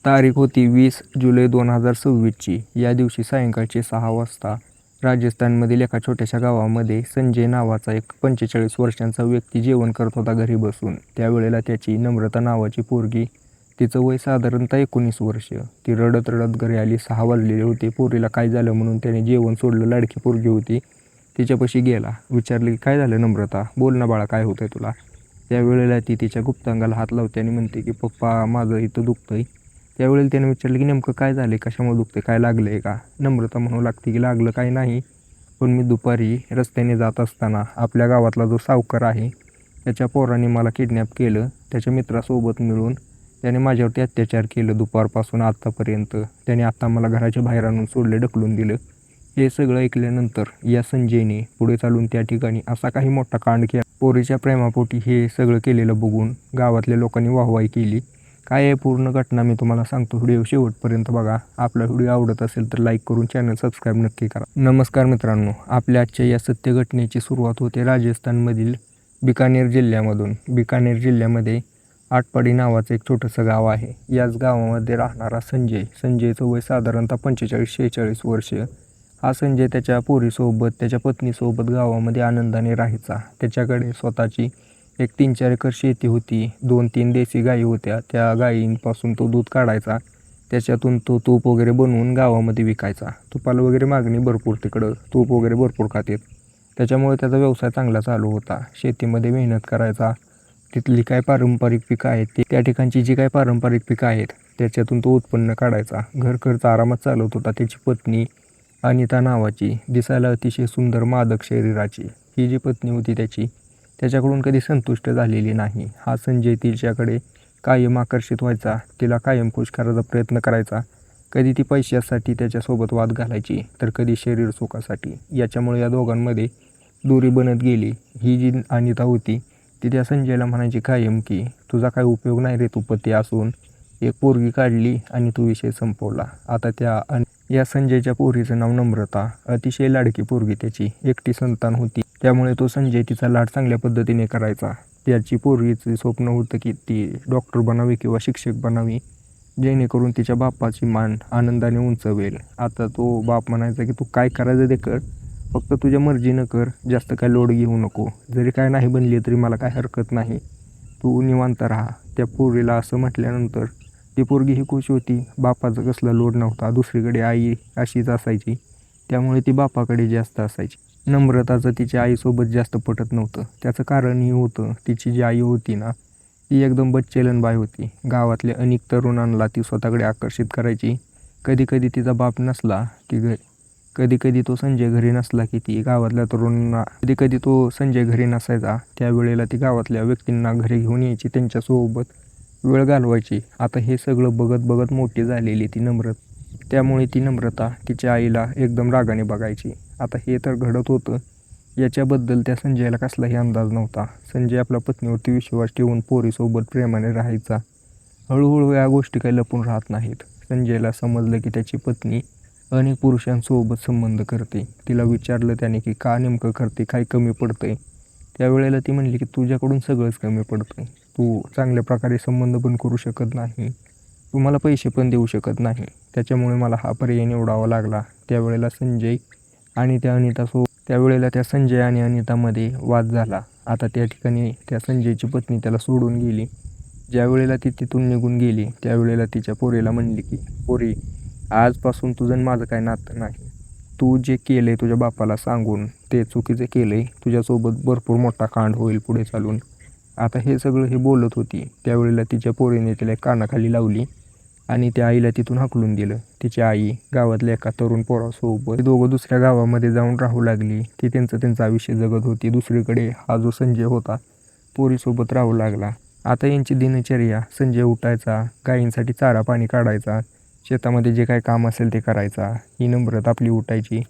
तारीख होती 20 जुलै 2026ची. या दिवशी सायंकाळचे 6 वाजता राजस्थानमधील एका छोट्याशा गावामध्ये संजय नावाचा एक 45 वर्षांचा व्यक्ती जेवण करत होता घरी बसून. त्यावेळेला त्याची नम्रता नावाची पोरगी, तिचं वय साधारणतः 19 वर्ष. ती रडत रडत घरी आली. 6 वाजलेले होते. पोरीला काय झालं म्हणून त्याने जेवण सोडलं. लाडकी पोरगी होती. तिच्यापाशी गेला. विचारले की काय झालं नम्रता, बोल ना बाळा, काय होतंय तुला. त्यावेळेला ती तिच्या गुप्तांगाला हात लावते आणि म्हणते की पप्पा माझं इथं दुखतंय. त्यावेळेला त्याने विचारलं की नेमकं काय झालं, कशामुळे दुखते, काय लागलं आहे का. नम्रता म्हणू लागते की लागलं काही नाही, पण मी दुपारी रस्त्याने जात असताना आपल्या गावातला जो सावकार आहे त्याच्या पोराने मला किडनॅप केलं. त्याच्या मित्रासोबत मिळून त्याने माझ्यावरती अत्याचार केलं दुपारपासून आत्तापर्यंत. त्याने आत्ता मला घराच्या बाहेर आणून सोडले, ढकलून दिलं. हे सगळं ऐकल्यानंतर या संजयने पुढे चालून त्या ठिकाणी असा काही मोठा कांड केला. पोरीच्या प्रेमापोटी हे सगळं केलेलं बघून गावातल्या लोकांनी वाहवाही केली. काय आहे पूर्ण घटना मी तुम्हाला सांगतो. व्हिडिओ शेवटपर्यंत बघा. आपला व्हिडिओ आवडत असेल तर लाईक करून चॅनल सबस्क्राईब नक्की करा. नमस्कार मित्रांनो, आपल्या आजच्या या सत्य घटनेची सुरुवात होते राजस्थानमधील बिकानेर जिल्ह्यामधून. बिकानेर जिल्ह्यामध्ये आटपाडी नावाचं एक छोटंसं गाव आहे. याच गावामध्ये राहणारा संजयचं वय साधारणतः 45-46 वर्ष. हा संजय त्याच्या पोरीसोबत, त्याच्या पत्नीसोबत गावामध्ये आनंदाने राहायचा. त्याच्याकडे स्वतःची एक 3-4 एकर शेती होती. 2-3 देशी गायी होत्या. त्या गायींपासून तो दूध काढायचा. त्याच्यातून तो तूप वगैरे बनवून गावामध्ये विकायचा. तुपाला वगैरे मागणी भरपूर, तिकडं तूप वगैरे भरपूर खातात. त्याच्यामुळे त्याचा व्यवसाय चांगला चालू होता. शेतीमध्ये मेहनत करायचा. तिथली काय पारंपरिक पिकं आहेत त्या ठिकाणची जी काय पारंपरिक पिकं आहेत त्याच्यातून तो उत्पन्न काढायचा. घर खर्च आरामात चालवत होता. त्याची पत्नी अनिता नावाची, दिसायला अतिशय सुंदर मादक शरीराची ही जी पत्नी होती त्याच्याकडून कधी संतुष्ट झालेली नाही. हा संजय तिच्याकडे कायम आकर्षित व्हायचा. तिला कायम खुश करायचा प्रयत्न करायचा. कधी ती पैशासाठी त्याच्यासोबत वाद घालायची, तर कधी शरीर सुखासाठी. याच्यामुळे या दोघांमध्ये दूरी बनत गेली. ही जी अनिता होती ती त्या संजयला म्हणायची कायम की तुझा काय उपयोग नाही रे, तू पती असून. एक पोरगी काढली आणि तो विषय संपवला. आता या संजयच्या पोरीचं नाव नम्रता. अतिशय लाडकी पोरगी त्याची, एकटी संतान होती. त्यामुळे तो संजय तिचा लाड चांगल्या पद्धतीने करायचा. त्याची पोरगीचं स्वप्न होतं की ती डॉक्टर बनावी किंवा शिक्षक बनावी, जेणेकरून तिच्या बापाची मान आनंदाने उंचवेल. आता तो बाप म्हणायचा की तू काय करायचं ते कर, फक्त तुझ्या मर्जीनं कर, जास्त काय लोड घेऊ नको. जरी काय नाही बनली तरी मला काय हरकत नाही, तू निवांत राहा. त्या पोरीला असं म्हटल्यानंतर ती पोरगी ही खुश होती. बापाचा कसला लोड नव्हता. दुसरीकडे आई अशीच असायची, त्यामुळे ती बापाकडे जास्त असायची. नम्रताचं तिच्या आईसोबत जास्त पटत नव्हतं. त्याचं कारणही होतं, तिची जी आई होती ना ती एकदम बच्चेलन बाई होती. गावातल्या अनेक तरुणांना ती स्वतःकडे आकर्षित करायची. कधीकधी तिचा बाप नसला की कधीकधी तो संजय घरी नसला की ती गावातल्या तरुणांना, कधीकधी तो संजय घरी नसायचा त्यावेळेला ती गावातल्या व्यक्तींना घरी घेऊन यायची, त्यांच्यासोबत वेळ घालवायची. आता हे सगळं बघत बघत मोठी झालेली ती त्यामुळे ती नम्रता तिच्या आईला एकदम रागाने बघायची. आता हे तर घडत होतं, याच्याबद्दल त्या संजयला कसलाही अंदाज नव्हता. संजय आपल्या पत्नीवरती विश्वास ठेवून पोरीसोबत प्रेमाने राहायचा. हळूहळू या गोष्टी काही लपून राहत नाहीत. संजयला समजलं की त्याची पत्नी अनेक पुरुषांसोबत संबंध करते. तिला विचारलं त्याने की का नेमकं करते, काय कमी पडतंय. त्यावेळेला ती म्हणली की तुझ्याकडून सगळंच कमी पडतंय. तू चांगल्या प्रकारे संबंध पण करू शकत नाही, तू मला पैसे पण देऊ शकत नाही, त्याच्यामुळे मला हा पर्याय निवडावा लागला. त्यावेळेला त्या संजय आणि अनितामध्ये वाद झाला. आता त्या ठिकाणी त्या संजयची पत्नी त्याला सोडून गेली. ज्यावेळेला ती तिथून निघून गेली त्यावेळेला तिच्या पोरीला म्हणली की पोरी, आजपासून तुझं माझं काय नातं नाही. तू जे केलं आहे तुझ्या बापाला सांगून ते चुकीचं केलं आहे. तुझ्यासोबत भरपूर मोठा कांड होईल पुढे चालून. आता हे सगळं हे बोलत होती त्यावेळेला तिच्या पोरीने तिला कानाखाली लावली आणि त्या आईला तिथून हाकलून दिलं. तिची आई गावातल्या एका तरुण पोरासोबत दोघं दुसऱ्या गावामध्ये जाऊन राहू लागली. ती त्यांचं आयुष्य जगत होती. दुसरीकडे हा जो संजय होता पोरीसोबत राहू लागला. आता यांची दिनचर्या, संजय उठायचा, गायींसाठी चारा पाणी काढायचा, शेतामध्ये जे काय काम असेल ते करायचा. ही नम्रता आपली उठायची,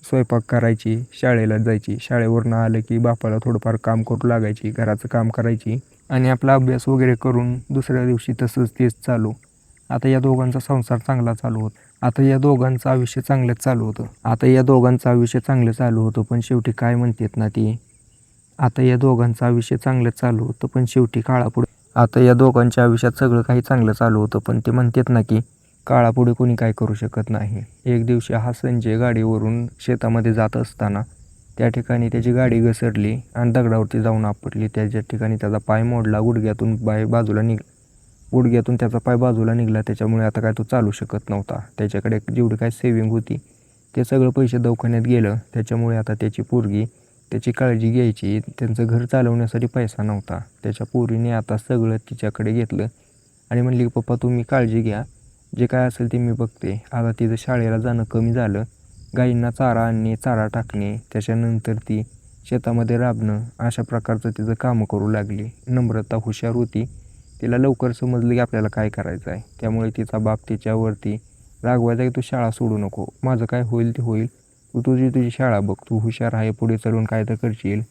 स्वयंपाक करायची, शाळेला जायची. शाळेवरनं आलं की बापाला थोडंफार काम करू लागायची, घराचं काम करायची आणि आपला अभ्यास वगैरे करून दुसऱ्या दिवशी तसंच तेच चालू. आता या दोघांचा संसार चांगला चालू होता. आता या दोघांचं आयुष्य चांगलं चालू होतं. पण शेवटी काय म्हणतात ना ती, आता या दोघांचं आयुष्य चांगलं चालू होतं पण शेवटी काळापुढे आता या दोघांच्या आयुष्यात सगळं काही चांगलं चालू होतं, पण ते म्हणतात ना की काळापुढे कोणी काय करू शकत नाही. एक दिवशी हा संजय गाडीवरून शेतामध्ये जात असताना त्या ठिकाणी त्याची गाडी घसरली आणि दगडावरती जाऊन आपटली. त्याच्या ठिकाणी त्याचा पाय मोडला, गुडघ्यातून त्याचा पाय बाजूला निघाला. त्याच्यामुळे आता काय तो चालू शकत नव्हता. त्याच्याकडे जेवढी काय सेविंग होती ते सगळं पैसे दवाखान्यात गेलं. त्याच्यामुळे आता त्याची पोरगी त्याची काळजी घ्यायची. त्यांचं घर चालवण्यासाठी पैसा नव्हता. त्याच्या पोरीने आता सगळं तिच्याकडे घेतलं आणि म्हणली की पप्पा तुम्ही काळजी घ्या, जे काय असेल ते मी बघते. आता तिचं शाळेला जाणं कमी झालं. गाईंना चारा आणणे, चारा टाकणे, त्याच्यानंतर ती शेतामध्ये राबणं, अशा प्रकारचं तिचं कामं करू लागली. नम्रता हुशार होती. तिला लवकर समजलं की आपल्याला काय करायचं आहे. त्यामुळे तिचा बाप तिच्यावरती रागवायचा की तू शाळा सोडू नको, माझं काय होईल ते होईल, तू तुझी शाळा बघ, तू हुशार आहे, पुढे चालून काय तर करशील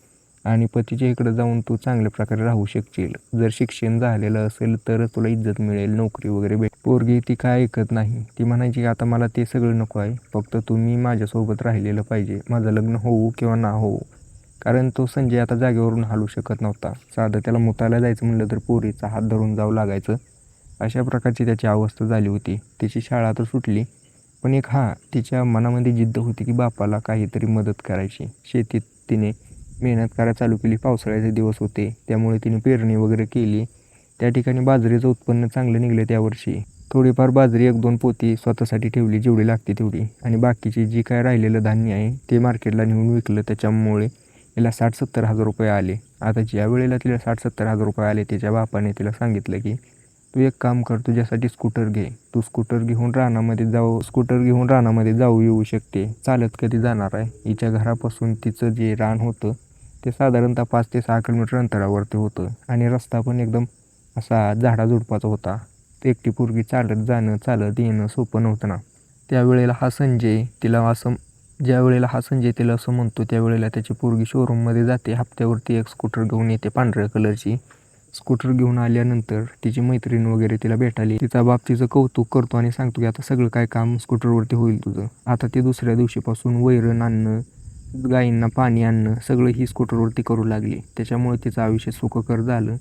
आणि पतीच्या इकडे जाऊन तू चांगल्या प्रकारे राहू शकशील. जर शिक्षण झालेलं असेल तरच तुला इज्जत मिळेल, नोकरी वगैरे भेट. पोरगी ती काय ऐकत नाही. ती म्हणायची की आता मला ते सगळं नको आहे, फक्त तुम्ही माझ्यासोबत राहिलेलं पाहिजे, माझं लग्न होऊ किंवा ना होऊ. कारण तो संजय आता जागेवरून हलू शकत नव्हता. साधं त्याला मुतायला जायचं म्हणलं तर पोरीचा हात धरून जावं लागायचं. अशा प्रकारची त्याची अवस्था झाली होती. तिची शाळा तर सुटली, पण एक तिच्या मनामध्ये जिद्द होती की बापाला काहीतरी मदत करायची. शेतीत तिने मेहनत करायला चालू केली. पावसाळ्याचे दिवस होते, त्यामुळे तिने पेरणी वगैरे केली. त्या ठिकाणी बाजरीचं उत्पन्न चांगलं निघलं त्यावर्षी. थोडीफार बाजरी 1-2 पोती स्वतःसाठी ठेवली, जेवढी लागते तेवढी, आणि बाकीची जी काय राहिलेलं धान्य आहे ते मार्केटला नेऊन विकलं. त्याच्यामुळे तिला 60-70 हजार रुपये आले. आता ज्या वेळेला तिला 60-70 हजार रुपये आले, तिच्या बापाने तिला सांगितलं की तू एक काम कर, तुझ्यासाठी स्कूटर घे, तू स्कूटर घेऊन रानामध्ये जाऊ येऊ शकते. चालत कधी जाणार आहे. हिच्या घरापासून तिचं जे रान होतं ते साधारणतः 5 ते 6 किलोमीटर अंतरावरती होतं आणि रस्ता पण एकदम असा झाडाझुडपाचा होता. एकटी पोरगी चालत जाणं, चालत येणं सोपं नव्हतं ना. ज्यावेळेला हा संजय तिला असं म्हणतो, त्यावेळेला त्याची पोरगी शोरूममध्ये जाते. हप्त्यावरती एक स्कूटर घेऊन येते, पांढऱ्या कलरची. स्कूटर घेऊन आल्यानंतर तिची मैत्रीण वगैरे तिला भेटायली. तिचा बाप तिचं कौतुक करतो आणि सांगतो की आता सगळं काय काम स्कूटरवरती होईल तुझं. आता ती दुसऱ्या दिवशीपासून वैरण आणणं, गाईंना पाणी आणणं, सगळं ही स्कूटरवरती करू लागली. त्याच्यामुळे तिचं आयुष्य सुखकर झालं.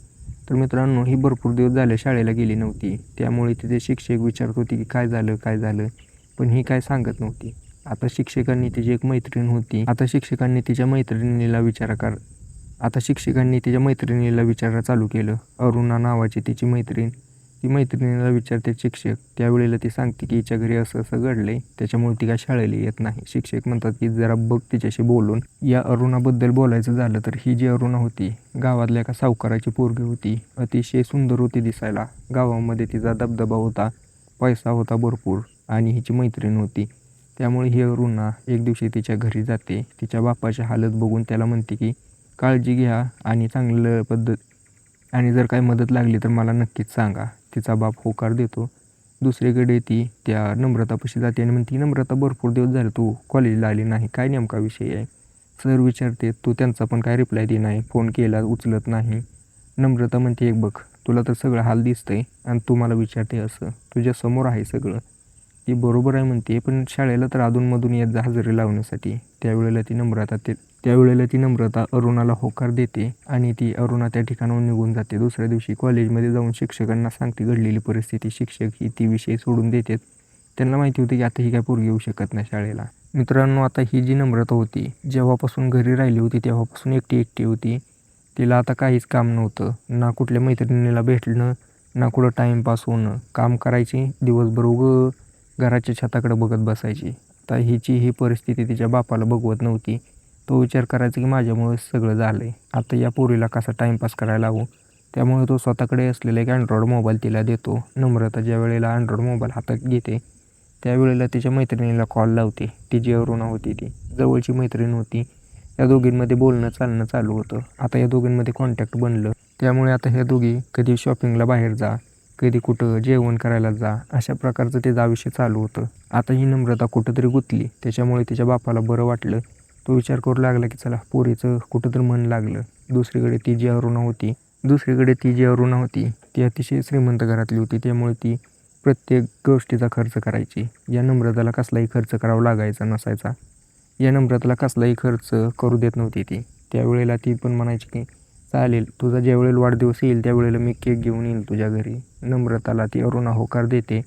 तर मित्रांनो, ही भरपूर दिवस झाले शाळेला गेली नव्हती. त्यामुळे तिचे शिक्षक विचारत होते की काय झालं, पण ही काय सांगत नव्हती. आता शिक्षकांनी तिच्या मैत्रिणीला विचारायला चालू केलं. अरुणा नावाची तिची मैत्रीण. ती मैत्रिणीला विचारते शिक्षक. त्यावेळेला ती सांगते की हिच्या घरी असं असं घडलंय, त्याच्यामुळे ती काय शाळेला येत नाही. शिक्षक म्हणतात की जरा बघ तिच्याशी बोलून. या अरुणाबद्दल बोलायचं झालं तर ही जी अरुणा होती, गावातल्या एका सावकाराची पोरगी होती. अतिशय सुंदर होती दिसायला. गावामध्ये तिचा दबदबा होता, पैसा होता भरपूर, आणि हिची मैत्रीण होती. त्यामुळे ही अरुणा एक दिवशी तिच्या घरी जाते. तिच्या बापाची हालत बघून त्याला म्हणते की काळजी घ्या आणि आणि जर काही मदत लागली तर मला नक्कीच सांगा. तिचा बाप होकार देतो. दुसरीकडे ती त्या नम्रतापाशी जाते आणि म्हणते, नम्रता भरपूर दिवस झाले तू कॉलेजला आली नाही, काय नेमका विषय आहे. सर विचारते, तू त्यांचा पण काय रिप्लाय दे नाही, फोन केला उचलत नाही. नम्रता म्हणते, एक बघ, तुला तर सगळं हाल दिसतंय आणि तू मला विचारते असं, तुझ्यासमोर आहे सगळं. ती बरोबर आहे म्हणते, पण शाळेला तर अधूनमधून येत जा हजेरी लावण्यासाठी. त्यावेळेला ती नम्रता अरुणाला होकार देते आणि ती अरुणा त्या ठिकाणाहून निघून जाते. दुसऱ्या दिवशी कॉलेजमध्ये जाऊन शिक्षकांना सांगते घडलेली परिस्थिती. शिक्षक ही ती विषय सोडून देतात. त्यांना माहिती होती की आता ही काय पोरगी येऊ शकत नाही शाळेला. मित्रांनो, आता ही जी नम्रता होती, जेव्हापासून घरी राहिली होती तेव्हापासून एकटी होती. तिला आता काहीच काम नव्हतं. ना कुठल्या मैत्रिणीला भेटणं, ना कुठं टाईमपास होणं. काम करायची, दिवसभर घराच्या छताकडे बघत बसायची. आता हिची ही परिस्थिती तिच्या बापाला बघवत नव्हती. तो विचार करायचा की माझ्यामुळे सगळं झालं आहे, आता या पोरीला कसा टाईमपास करायला हवं. त्यामुळे तो स्वतःकडे असलेला एक अँड्रॉइड मोबाईल तिला देतो. नम्रता ज्या वेळेला अँड्रॉइड मोबाईल हातात घेते त्यावेळेला तिच्या मैत्रिणीला कॉल लावते. ती जी अरुणा होती ती जवळची मैत्रीण होती. या दोघींमध्ये बोलणं चालणं चालू होतं. आता या दोघींमध्ये कॉन्टॅक्ट बनलं. त्यामुळे आता ह्या दोघी कधी शॉपिंगला बाहेर जा, कधी कुठं जेवण करायला जा, अशा प्रकारचं तिचं आयुष्य चालू होतं. आता ही नम्रता कुठंतरी गुंतली. त्याच्यामुळे तिच्या बापाला बरं वाटलं. तो विचार करू लागला की चला पोरीचं कुठंतरी मन लागलं. दुसरीकडे ती जी अरुणा होती ती अतिशय श्रीमंत घरातली होती. त्यामुळे ती प्रत्येक गोष्टीचा खर्च करायची. या नम्रताला कसलाही खर्च करावा लागायचा नसायचा. या नम्रताला कसलाही खर्च करू देत नव्हती ती. त्यावेळेला ती पण म्हणायची की चालेल, तुझा ज्यावेळेला वाढदिवस येईल त्यावेळेला मी केक घेऊन येईल तुझ्या घरी. नम्रताला ती अरुणा होकार देते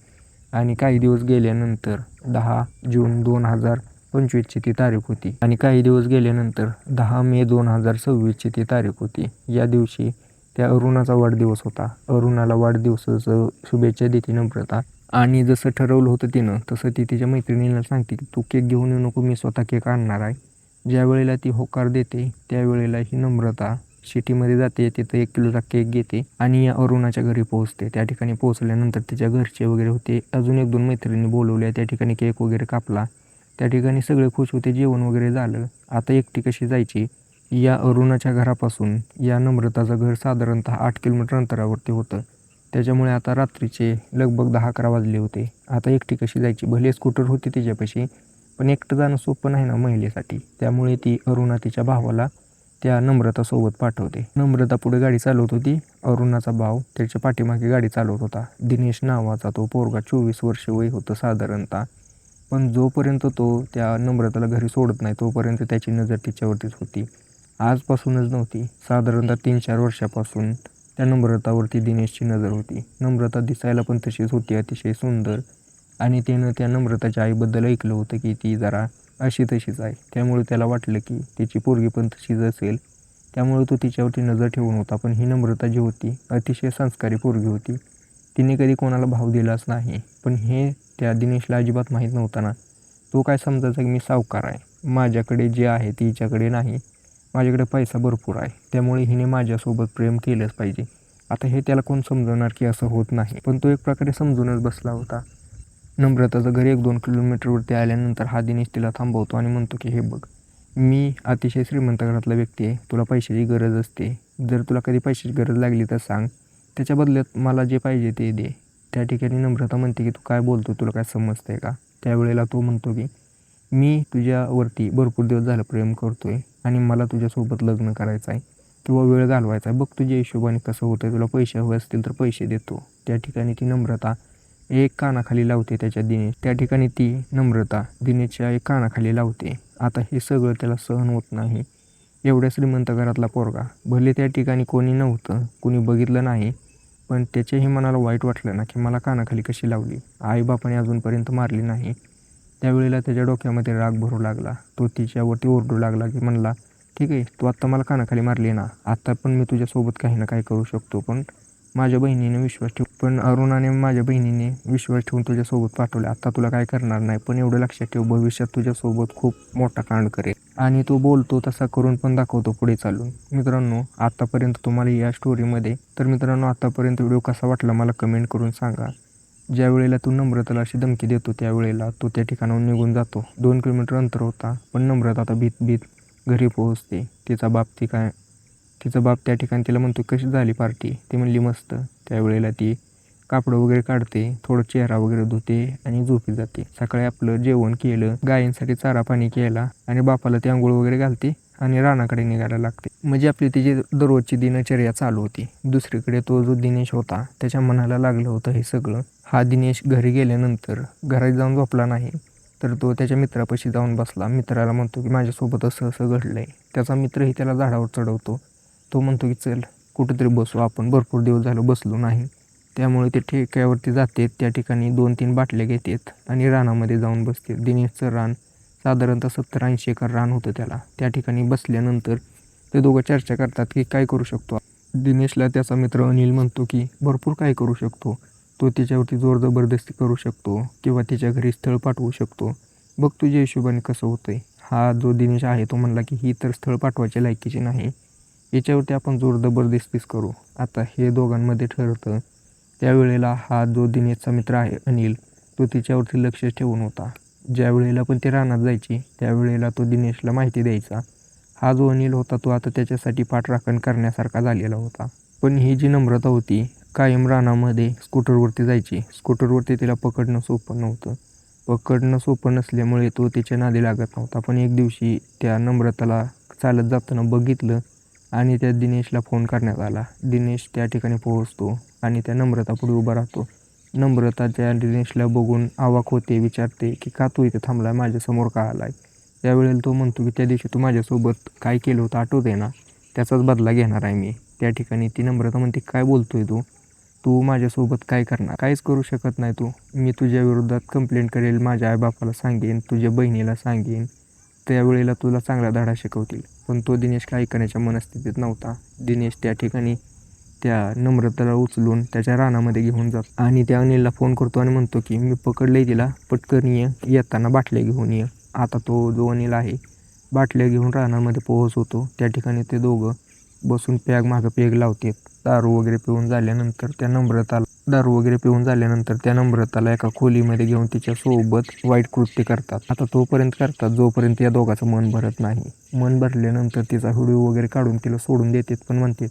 आणि काही दिवस गेल्यानंतर 10 जून 2025ची ती तारीख होती आणि काही दिवस गेल्यानंतर 10 मे 2026ची ती तारीख होती. या दिवशी त्या अरुणाचा वाढदिवस होता. अरुणाला वाढदिवसाचं शुभेच्छा देते नम्रता आणि जसं ठरवलं होतं तिनं तसं ती तिच्या मैत्रिणीला सांगते की तू केक घेऊन येऊ नको, मी स्वतः केक आणणार आहे. ज्यावेळेला ती होकार देते त्यावेळेला ही नम्रता सिटीमध्ये जाते, तिथं 1 किलोचा केक घेते आणि या अरुणाच्या घरी पोहोचते. त्या ठिकाणी पोहोचल्यानंतर तिच्या घरचे वगैरे होते, अजून 1-2 मैत्रिणी बोलवल्या. त्या ठिकाणी केक वगैरे कापला. त्या ठिकाणी सगळे खुश होते, जेवण वगैरे झालं. आता एकटी कशी जायची? या अरुणाच्या घरापासून या नम्रताचं घर साधारणतः 8 किलोमीटर अंतरावरती होतं. त्याच्यामुळे आता रात्रीचे लगभग 10-11 वाजले होते. आता एकटी कशी जायची? भले स्कूटर होती तिच्यापाशी, पण एकटं जाणं सोपं नाही ना महिलेसाठी. त्यामुळे ती अरुणा तिच्या भावाला त्या नम्रतासोबत पाठवते. नम्रता पुढे गाडी चालवत होती. अरुणाचा भाव त्याच्या पाठीमागे गाडी चालवत होता. दिनेश नावाचा तो पोरगा, 24 वर्ष वय होतं साधारणतः. पण जोपर्यंत तो त्या नम्रताला घरी सोडत नाही तोपर्यंत त्याची नजर तिच्यावरतीच होती. आजपासूनच नव्हती, साधारणतः 3-4 वर्षापासून त्या नम्रतावरती दिनेशची नजर होती. नम्रता दिसायला पण तशीच होती, अतिशय सुंदर. आणि त्यानं त्या नम्रताच्या आईबद्दल ऐकलं होतं की ती जरा अशी तशीच आहे. त्यामुळे त्याला वाटलं की तिची पोरगी पण तशीच असेल, त्यामुळे तो तिच्यावरती नजर ठेवून होता. पण ही नम्रता जी होती अतिशय संस्कारी पोरगी होती. तिने कधी कोणाला भाव दिलाच नाही. पण हे त्या दिनेशला अजिबात माहीत नव्हतं ना. तो काय समजायचा की मी सावकार आहे, माझ्याकडे जे आहे ते हिच्याकडे नाही, माझ्याकडे पैसा भरपूर आहे, त्यामुळे हिने माझ्यासोबत प्रेम केलंच पाहिजे. आता हे त्याला कोण समजवणार की असं होत नाही. पण तो एक प्रकारे समजूनच बसला होता. नम्रताचं घर 1-2 किलोमीटरवरती आल्यानंतर हा दिनेश तिला थांबवतो आणि म्हणतो की हे बघ, मी अतिशय श्रीमंत घरातला व्यक्ती आहे, तुला पैशाची गरज असते, जर तुला कधी पैशाची गरज लागली तर सांग, त्याच्या बदल्यात मला जे पाहिजे ते दे. त्या ठिकाणी नम्रता म्हणते की तू काय बोलतो, तुला काय समजतंय का? त्यावेळेला तो म्हणतो की मी तुझ्यावरती भरपूर दिवस झालं प्रेम करतोय आणि मला तुझ्यासोबत लग्न करायचं आहे किंवा वेळ घालवायचा आहे. बघ तुझ्या हिशोबाने कसं होतं आहे, तुला पैसे हवे असतील तर पैसे देतो. त्या ठिकाणी ती नम्रता एक कानाखाली लावते त्याच्या दिनेश. त्या ठिकाणी ती नम्रता दिनेशच्या एक कानाखाली लावते. आता हे सगळं त्याला सहन होत नाही. एवढ्या श्रीमंत घरातला पोरगा, भले त्या ठिकाणी कोणी नव्हतं, कोणी बघितलं नाही, पण त्याच्याही मनाला वाईट वाटलं ना की मला कानाखाली कशी लावली, आईबापाने अजूनपर्यंत मारली नाही. त्यावेळेला त्याच्या डोक्यामध्ये राग भरू लागला. तो तिच्यावरती ओरडू लागला की म्हणला ठीक आहे, तू आत्ता मला कानाखाली मारली ना, आत्ता पण मी तुझ्यासोबत काही ना काही करू शकतो, पण माझ्या बहिणीने विश्वास ठेव, पण अरुणाने माझ्या बहिणीने विश्वास ठेवून तुझ्यासोबत पाठवले. आत्ता तुला काय करणार नाही, पण एवढं लक्षात ठेव, भविष्यात तुझ्यासोबत खूप मोठा कांड करेल. आणि तो बोलतो तसा करून पण दाखवतो पुढे चालून. मित्रांनो, आत्तापर्यंत तुम्हाला या स्टोरीमध्ये तर मित्रांनो आत्तापर्यंत व्हिडिओ कसा वाटला मला कमेंट करून सांगा. ज्या वेळेला तू नम्रताला अशी धमकी देतो त्यावेळेला तो त्या ठिकाणाहून निघून जातो. 2 किलोमीटर अंतर होता, पण नम्रता आता भीत घरी पोहोचते. तिचा बाप त्या ठिकाणी तिला म्हणतो कशी झाली पार्टी? ती म्हणली मस्त. त्यावेळेला ती कापडं वगैरे काढते, थोडं चेहरा वगैरे धुते आणि झोपी जाते. सकाळी आपलं जेवण केलं, गायींसाठी चारा पाणी केला आणि बापाला ती आंघोळ वगैरे घालते आणि रानाकडे निघायला लागते. म्हणजे आपली तिची दररोजची दिनचर्या चालू होती. दुसरीकडे तो जो दिनेश होता त्याच्या मनाला लागलं होतं हे सगळं. हा दिनेश घरी गेल्यानंतर घरात जाऊन झोपला नाही, तर तो त्याच्या मित्रापाशी जाऊन बसला. मित्राला म्हणतो की माझ्यासोबत असं असं घडलं आहे. त्याचा मित्रही त्याला झाडावर चढवतो. तो म्हणतो की चल कुठेतरी बसू आपण, भरपूर दिवस झालं बसलो नाही. त्यामुळे ते ठेक्यावरती जाते. त्या ठिकाणी 2-3 बाटल्या घेतात आणि रानामध्ये जाऊन बसते. दिनेशचं रान साधारणतः 70-80 एकर रान होतं त्याला. त्या ठिकाणी बसल्यानंतर ते दोघं चर्चा करतात की काय करू शकतो. दिनेशला त्याचा मित्र अनिल म्हणतो की भरपूर काय करू शकतो, तो तिच्यावरती जोर जबरदस्ती करू शकतो किंवा तिच्या घरी स्थळ पाठवू शकतो, बघ तुझ्या हिशोबाने कसं होतंय. हा जो दिनेश आहे तो म्हणला की ही तर स्थळ पाठवायच्या लायकीची नाही, याच्यावरती आपण जोर जबरदस्तीच करू. आता हे दोघांमध्ये ठरतं. त्यावेळेला हा जो दिनेशचा मित्र आहे अनिल, तो तिच्यावरती लक्ष ठेवून होता. ज्या वेळेला पण ते रानात जायची त्यावेळेला तो दिनेशला माहिती द्यायचा. हा जो अनिल होता तो आता त्याच्यासाठी पाठराखण करण्यासारखा झालेला होता. पण ही जी नम्रता होती कायम रानामध्ये स्कूटरवरती जायची. स्कूटरवरती तिला पकडणं सोपं नव्हतं. पकडणं सोपं नसल्यामुळे तो तिच्या नादी लागत नव्हता. पण एक दिवशी त्या नम्रताला चालत जाताना बघितलं आणि त्या दिनेशला फोन करण्यात आला. दिनेश त्या ठिकाणी पोहोचतो आणि त्या नम्रता पुढे उभा राहतो. नम्रता त्या दिनेशला बघून अवाक होते, विचारते की का तू इथे थांबला आहे, माझ्यासमोर का आला आहे. त्यावेळेला तो म्हणतो की त्या दिवशी तू माझ्यासोबत काय केलं होतं आठवत आहे ना, त्याचाच बदला घेणार आहे मी. त्या ठिकाणी ती नम्रता म्हणते, काय बोलतोय तू? तू माझ्यासोबत काय करणार? काहीच करू शकत नाही तू. मी तुझ्या विरोधात कंप्लेंट करेल, माझ्या आईबापाला सांगेन, तुझ्या बहिणीला सांगेन. त्यावेळेला तुला चांगला धडा शिकवतील. पण तो दिनेश काय ऐकण्याच्या मनस्थितीत नव्हता. दिनेश त्या ठिकाणी त्या नम्रताला उचलून त्याच्या रानामध्ये घेऊन जातो आणि त्या अनिलला फोन करतो आणि म्हणतो की मी पकडलंय तिला, पटकन येताना बाटल्या घेऊन ये. आता तो जो अनिल आहे बाटल्या घेऊन रानामध्ये पोहोचवतो. त्या ठिकाणी ते दोघं बसून मागं पेग लावतात. दारू वगैरे पिऊन झाल्यानंतर त्या नम्रताला एका खोलीमध्ये घेऊन तिच्यासोबत वाईट कृत्य करतात. आता तोपर्यंत करतात जोपर्यंत या दोघांचं मन भरत नाही. मन भरल्यानंतर तिचा व्हिडिओ वगैरे काढून तिला सोडून देतात, पण म्हणतात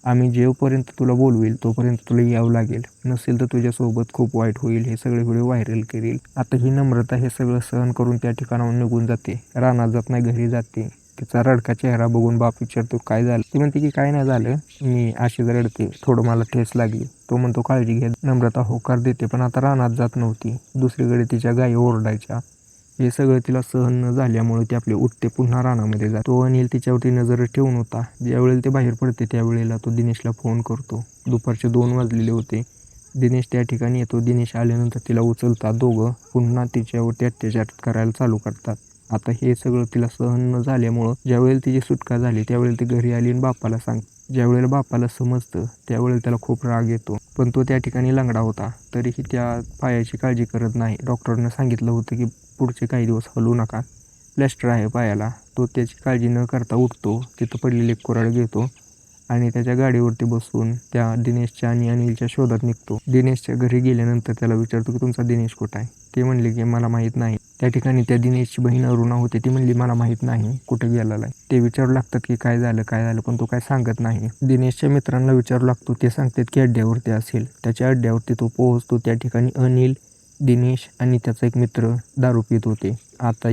आम्ही जेवपर्यंत तुला बोलवेल तोपर्यंत तुला यावं लागेल, नसेल तर तुझ्यासोबत खूप वाईट होईल, हे सगळे व्हिडिओ व्हायरल करील. आता ही नम्रता हे सगळं सहन करून त्या ठिकाणाहून निघून जाते. रानात जात नाही, घरी जाते. तिचा रडका चेहरा बघून बाप विचारतो काय झालं? ती म्हणते की काय नाही झालं, मी अशीच रडते, थोडं मला ठेस लागली. तो म्हणतो काळजी घ्या. नम्रता होकार देते, पण आता रानात जात नव्हती. दुसरीकडे तिच्या गायी ओरडायच्या. हे सगळं तिला सहन न झाल्यामुळे ती आपले उठते, पुन्हा रानामध्ये जातो. तो अनिल तिच्यावरती नजर ठेवून होता. ज्यावेळेला ते बाहेर पडते त्यावेळेला तो दिनेशला फोन करतो. दुपारचे 2 वाजलेले होते. दिनेश त्या ठिकाणी येतो. दिनेश आल्यानंतर तिला उचलतात. दोघं पुन्हा तिच्यावरती अत्याचार करायला चालू करतात. आता हे सगळं तिला सहन न झाल्यामुळं ज्यावेळेला तिची सुटका झाली त्यावेळेला ती घरी आली आणि बापाला सांगते. ज्यावेळेला बापाला समजतं त्यावेळेला त्याला खूप राग येतो, पण तो त्या ठिकाणी लंगडा होता. तरीही त्या पायाची काळजी करत नाही. डॉक्टरनं सांगितलं होतं की पुढचे काही दिवस हलवू नका, प्लॅस्टर आहे पायाला. तो त्याची काळजी न करता उठतो, तिथं पडलेली एक कुऱ्हाड घेतो आणि त्याच्या गाडीवरती बसून त्या दिनेशच्या आणि अनिलच्या शोधात निघतो. दिनेशच्या घरी गेल्यानंतर त्याला विचारतो की तुमचा दिनेश कुठं आहे? ते म्हणले की मला माहीत नाही. त्या ठिकाणी त्या दिनेशची बहीण अरुणा होती. ती म्हणली मला माहीत नाही कुठं गेलेला आहे. ते विचारू लागतात की काय झालं, पण तो काय सांगत नाही. दिनेशच्या मित्रांना विचारू लागतो. ते सांगतात की अड्ड्यावरती असेल. त्याच्या अड्ड्यावरती तो पोहोचतो. त्या ठिकाणी अनिल, दिनेश आणि त्याचा एक मित्र दारू पित होते. आता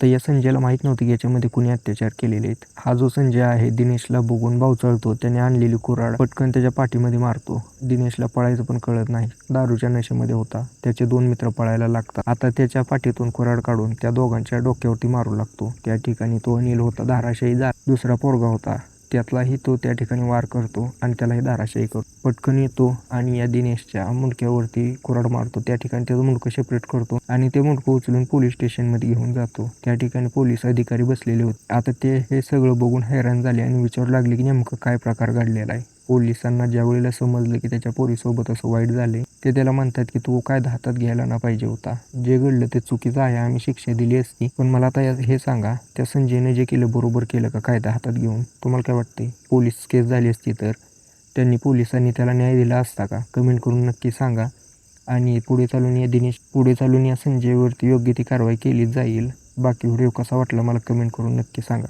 या संजयला माहीत नव्हतं की याच्यामध्ये कुणी अत्याचार केलेले आहेत. हा जो संजय आहे दिनेशला बघून भावचळतो. त्याने आणलेली कुऱ्हाड पटकन त्याच्या पाठीमध्ये मारतो. दिनेशला पळायचं पण कळत नाही, दारूच्या नशेमध्ये होता. त्याचे 2 मित्र पळायला लागतात. आता त्याच्या पाठीतून कुऱ्हाड काढून त्या दोघांच्या डोक्यावरती मारू लागतो. त्या ठिकाणी तो अनिल होता धाराशायी. दुसरा पोरगा होता, त्यातलाही तो त्या ठिकाणी वार करतो आणि त्यालाही धाराशायी करतो. पटकन येतो आणि या दिनेशच्या मुंडक्यावरती कुऱ्हाड मारतो. त्या ठिकाणी त्याचं मुंडकं सेपरेट करतो आणि ते मुंडकं उचलून पोलीस स्टेशनमध्ये घेऊन जातो. त्या ठिकाणी पोलीस अधिकारी बसलेले होते. आता ते हे सगळं बघून हैराण झाले आणि विचारू लागले की नेमकं काय प्रकार घडलेला आहे. पोलिसांना ज्या वेळेला समजलं की त्याच्या पोरीसोबत असं वाईट झाले, ते त्याला म्हणतात की तू कायदा हातात घ्यायला ना पाहिजे होता. जे घडलं ते चुकीचं आहे, आम्ही शिक्षा दिली असती. पण मला आता हे सांगा, त्या संजयने जे केलं बरोबर केलं का कायदा हातात घेऊन? तुम्हाला काय वाटते? पोलीस केस झाली असती तर पोलिसांनी त्याला न्याय दिला असता का? कमेंट करून नक्की सांगा. आणि पुढे चालून या संजयवरती योग्य ती कारवाई केली जाईल. बाकी व्हिडिओ कसा वाटला मला कमेंट करून नक्की सांगा.